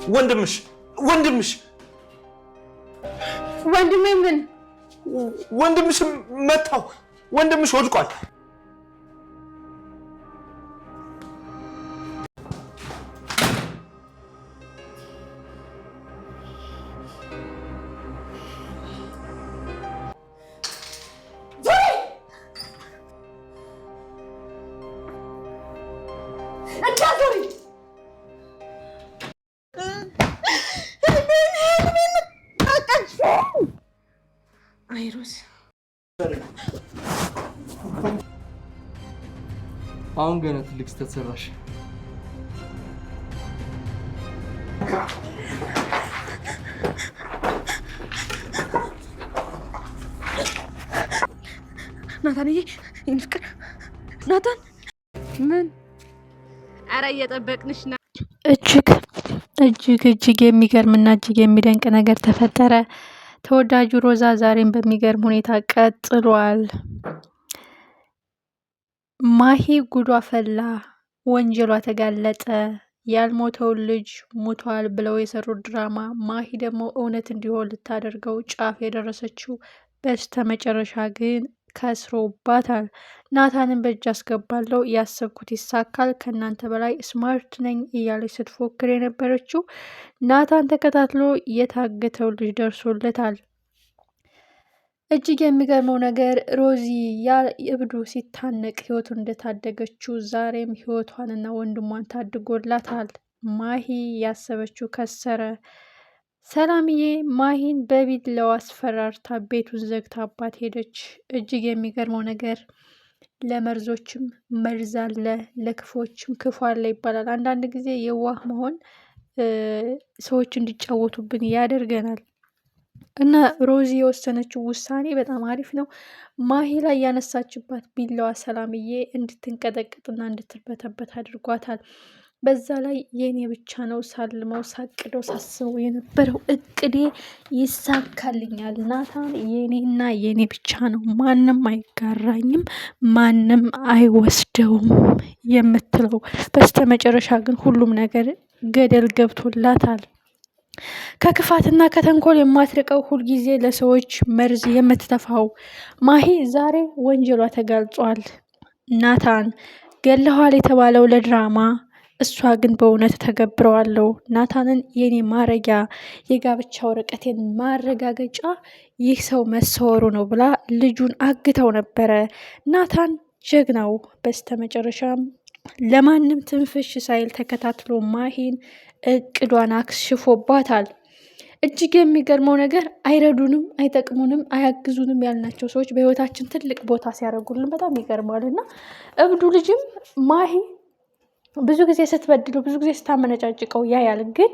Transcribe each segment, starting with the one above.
ወንድምሽ ወንድሜ ምን ወንድምሽ መታው። ወንድምሽ ወድቋል። አይሮስ አሁን ገና ትልቅ ስህተት ሰራሽ። ናታንዬ ይንፍቅር ናታን ምን አረ እየጠበቅንሽ ነው። እጅግ የሚገርምና እጅግ የሚደንቅ ነገር ተፈጠረ። ተወዳጁ ሮዛ ዛሬም በሚገርም ሁኔታ ቀጥሏል። ማሂ ጉዷ ፈላ፣ ወንጀሏ ተጋለጠ። ያልሞተውን ልጅ ሞቷል ብለው የሰሩት ድራማ ማሂ ደግሞ እውነት እንዲሆን ልታደርገው ጫፍ የደረሰችው በስተ መጨረሻ ግን ከስሮባታል። ናታንን በእጅ አስገባለው፣ ያሰብኩት ይሳካል፣ ከእናንተ በላይ ስማርት ነኝ እያለች ስትፎክር የነበረችው ናታን ተከታትሎ የታገተው ልጅ ደርሶለታል። እጅግ የሚገርመው ነገር ሮዚ እብዱ ሲታነቅ ህይወቱን እንደታደገችው ዛሬም ህይወቷንና ወንድሟን ታድጎላታል። ማሂ ያሰበችው ከሰረ። ሰላምዬ ማሂን በቢላዋ አስፈራርታ ቤቱን ዘግታባት ሄደች። እጅግ የሚገርመው ነገር ለመርዞችም መርዝ አለ፣ ለክፎችም ክፉ አለ ይባላል። አንዳንድ ጊዜ የዋህ መሆን ሰዎች እንዲጫወቱብን ያደርገናል። እና ሮዚ የወሰነችው ውሳኔ በጣም አሪፍ ነው። ማሂ ላይ ያነሳችባት ቢላዋ ሰላምዬ እንድትንቀጠቅጥና እንድትበተበት አድርጓታል። በዛ ላይ የኔ ብቻ ነው ሳልመው ሳቅደው ሳስበው የነበረው እቅዴ ይሳካልኛል። ናታን የኔና የኔ ብቻ ነው፣ ማንም አይጋራኝም፣ ማንም አይወስደውም የምትለው በስተመጨረሻ ግን ሁሉም ነገር ገደል ገብቶላታል። ከክፋትና ከተንኮል የማትርቀው ሁልጊዜ ለሰዎች መርዝ የምትተፋው ማሂ ዛሬ ወንጀሏ ተጋልጿል። ናታን ገለኋል የተባለው ለድራማ እሷ ግን በእውነት ተገብረዋለሁ። ናታንን የኔ ማረጊያ የጋብቻ ወረቀቴን ማረጋገጫ ይህ ሰው መሰወሩ ነው ብላ ልጁን አግተው ነበረ። ናታን ጀግናው በስተመጨረሻም ለማንም ትንፍሽ ሳይል ተከታትሎ ማሂን እቅዷን አክሽፎባታል። እጅግ የሚገርመው ነገር አይረዱንም፣ አይጠቅሙንም፣ አያግዙንም ያልናቸው ሰዎች በህይወታችን ትልቅ ቦታ ሲያደርጉልን በጣም ይገርማል። እና እብዱ ልጅም ማሂ ብዙ ጊዜ ስትበድለው ብዙ ጊዜ ስታመነጫጭቀው ያያል። ግን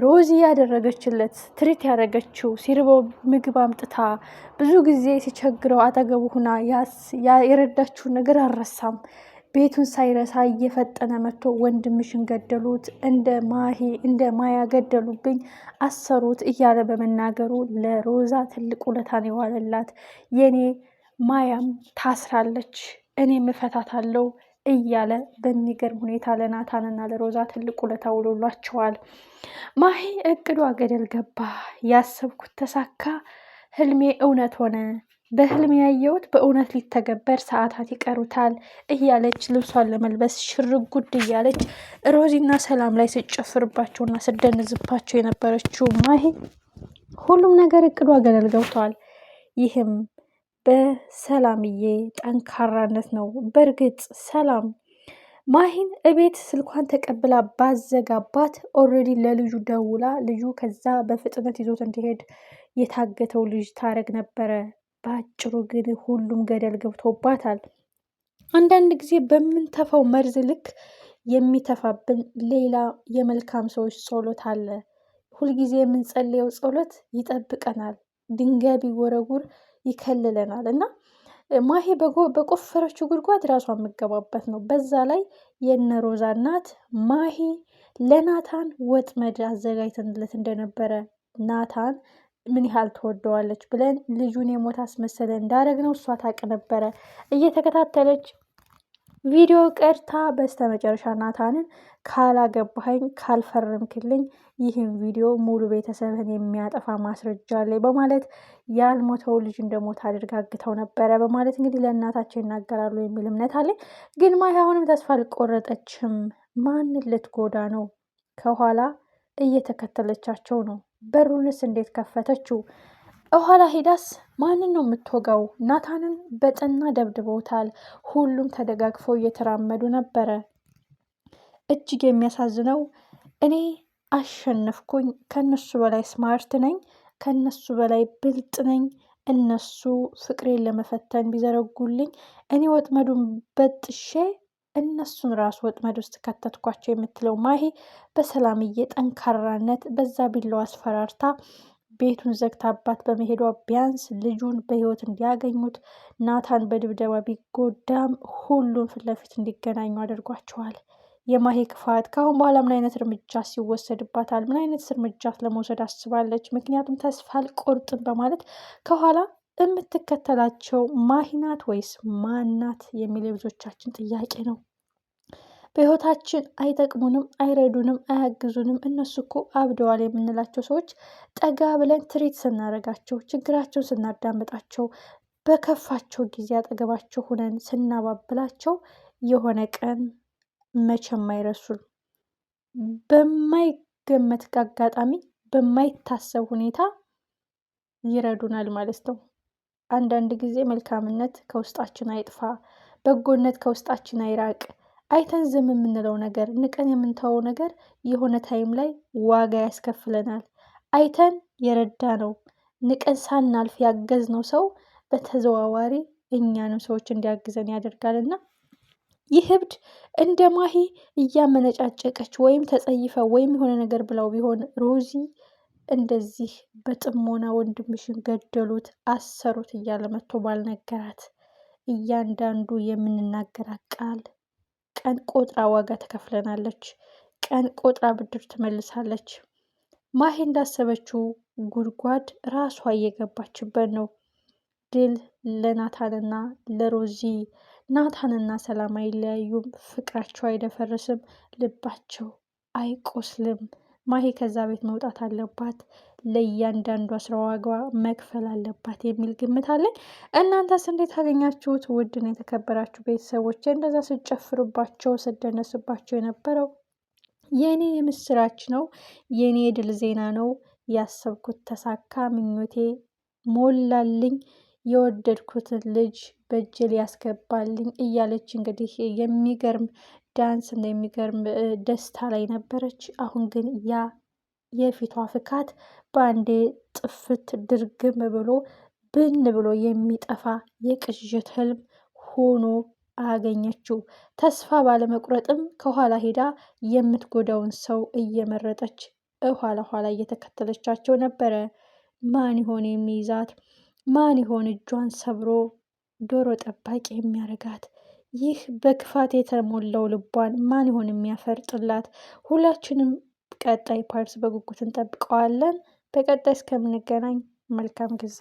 ሮዚ ያደረገችለት ትሪት ያደረገችው ሲርበው ምግብ አምጥታ ብዙ ጊዜ ሲቸግረው አጠገቡ ሁና የረዳችውን ነገር አልረሳም። ቤቱን ሳይረሳ እየፈጠነ መጥቶ ወንድምሽን ገደሉት፣ እንደ ማያ ገደሉብኝ፣ አሰሩት እያለ በመናገሩ ለሮዛ ትልቅ ውለታን የዋለላት። የኔ ማያም ታስራለች እኔም እፈታታለሁ እያለ በሚገርም ሁኔታ ለናታንና ለሮዛ ትልቅ ውለታ ውሎላቸዋል። ማሂ እቅዷ ገደል ገባ፣ ያሰብኩት ተሳካ፣ ህልሜ እውነት ሆነ፣ በህልሜ ያየሁት በእውነት ሊተገበር ሰዓታት ይቀሩታል እያለች ልብሷን ለመልበስ ሽርጉድ እያለች ሮዚና ሰላም ላይ ስጨፍርባቸውና ስደንዝባቸው የነበረችው ማሂ ሁሉም ነገር እቅዷ ገደል ገብቷል። ይህም በሰላምዬ ጠንካራነት ነው። በእርግጥ ሰላም ማሂን እቤት ስልኳን ተቀብላ ባዘጋባት ኦልሬዲ ለልጁ ደውላ ልጁ ከዛ በፍጥነት ይዞት እንዲሄድ የታገተው ልጅ ታረግ ነበረ። በአጭሩ ግን ሁሉም ገደል ገብቶባታል። አንዳንድ ጊዜ በምንተፋው መርዝ ልክ የሚተፋብን ሌላ የመልካም ሰዎች ጸሎት አለ። ሁልጊዜ የምንጸልየው ጸሎት ይጠብቀናል። ድንጋይ ቢወረውር ይከልለናል። እና ማሂ በቆፈረችው ጉድጓድ ራሷ የምገባበት ነው። በዛ ላይ የነሮዛ እናት ማሂ ለናታን ወጥመድ አዘጋጅተንለት እንደነበረ ናታን ምን ያህል ትወደዋለች ብለን ልጁን የሞት አስመሰለ እንዳረግ ነው እሷ ታውቅ ነበረ። እየተከታተለች ቪዲዮ ቀርታ በስተመጨረሻ ናታንን ካላገባኸኝ ካልፈረምክልኝ ይህን ቪዲዮ ሙሉ ቤተሰብህን የሚያጠፋ ማስረጃ አለኝ በማለት ያልሞተው ልጅ እንደሞት አድርጋ አግተው ነበረ በማለት እንግዲህ ለእናታቸው ይናገራሉ የሚል እምነት አለ። ግን ማሂ አሁንም ተስፋ አልቆረጠችም። ማንን ልትጎዳ ነው? ከኋላ እየተከተለቻቸው ነው። በሩንስ እንዴት ከፈተችው? ኋላ ሄዳስ ማንን ነው የምትወጋው? ናታንን በጠና ደብድበውታል። ሁሉም ተደጋግፈው እየተራመዱ ነበረ። እጅግ የሚያሳዝነው እኔ አሸነፍኩኝ፣ ከነሱ በላይ ስማርት ነኝ፣ ከነሱ በላይ ብልጥ ነኝ። እነሱ ፍቅሬን ለመፈተን ቢዘረጉልኝ እኔ ወጥመዱን በጥሼ እነሱን ራሱ ወጥመድ ውስጥ ከተትኳቸው የምትለው ማሂ በሰላምዬ ጠንካራነት በዛ ቢለው አስፈራርታ ቤቱን ዘግታባት በመሄዷ ቢያንስ ልጁን በህይወት እንዲያገኙት ናታን በድብደባ ቢጎዳም ሁሉም ፊት ለፊት እንዲገናኙ አድርጓቸዋል። የማሂ ክፋት ከአሁን በኋላ ምን አይነት እርምጃ ሲወሰድባታል? ምን አይነት እርምጃ ለመውሰድ አስባለች? ምክንያቱም ተስፋ አልቆርጥም በማለት ከኋላ የምትከተላቸው ማሂ ናት ወይስ ማናት የሚል የብዙዎቻችን ጥያቄ ነው። በህይወታችን አይጠቅሙንም፣ አይረዱንም፣ አያግዙንም እነሱ እኮ አብደዋል የምንላቸው ሰዎች ጠጋ ብለን ትሪት ስናደርጋቸው፣ ችግራቸውን ስናዳምጣቸው፣ በከፋቸው ጊዜ አጠገባቸው ሁነን ስናባብላቸው የሆነ ቀን መቼም አይረሱን። በማይገመት አጋጣሚ በማይታሰብ ሁኔታ ይረዱናል ማለት ነው። አንዳንድ ጊዜ መልካምነት ከውስጣችን አይጥፋ፣ በጎነት ከውስጣችን አይራቅ። አይተን ዝም የምንለው ነገር፣ ንቀን የምንተወው ነገር የሆነ ታይም ላይ ዋጋ ያስከፍለናል። አይተን የረዳ ነው ንቀን ሳናልፍ ያገዝነው ሰው በተዘዋዋሪ እኛንም ሰዎች እንዲያግዘን ያደርጋልና ይህ እብድ እንደ ማሂ እያመነጫጨቀች ወይም ተጸይፈ ወይም የሆነ ነገር ብለው ቢሆን ሮዚ እንደዚህ በጥሞና ወንድምሽን ገደሉት፣ አሰሩት እያለ መጥቶ ባልነገራት። እያንዳንዱ የምንናገራት ቃል ቀን ቆጥራ ዋጋ ትከፍለናለች። ቀን ቆጥራ ብድር ትመልሳለች። ማሂ እንዳሰበችው ጉድጓድ ራሷ እየገባችበት ነው። ድል ለናታንና ለሮዚ። ናታንና ሰላም አይለያዩም። ፍቅራቸው አይደፈርስም። ልባቸው አይቆስልም። ማሂ ከዛ ቤት መውጣት አለባት። ለእያንዳንዷ ስራ ዋጋ መክፈል አለባት የሚል ግምት አለኝ። እናንተስ እንዴት አገኛችሁት? ውድን የተከበራችሁ ቤተሰቦች እንደዛ ስጨፍርባቸው ስደነስባቸው የነበረው የእኔ የምስራች ነው፣ የእኔ የድል ዜና ነው። ያሰብኩት ተሳካ፣ ምኞቴ ሞላልኝ፣ የወደድኩትን ልጅ በእጅ ሊያስገባልኝ እያለች እንግዲህ የሚገርም ዳንስ እና የሚገርም ደስታ ላይ ነበረች። አሁን ግን ያ የፊቷ ፍካት በአንዴ ጥፍት ድርግም ብሎ ብን ብሎ የሚጠፋ የቅዥት ህልም ሆኖ አገኘችው። ተስፋ ባለመቁረጥም ከኋላ ሄዳ የምትጎዳውን ሰው እየመረጠች ኋላ ኋላ እየተከተለቻቸው ነበረ። ማን ይሆን የሚይዛት? ማን ይሆን እጇን ሰብሮ ዶሮ ጠባቂ የሚያደርጋት? ይህ በክፋት የተሞላው ልቧን ማን ይሆን የሚያፈርጥላት? ሁላችንም ቀጣይ ፓርት በጉጉት እንጠብቀዋለን። በቀጣይ እስከምንገናኝ መልካም ጊዜ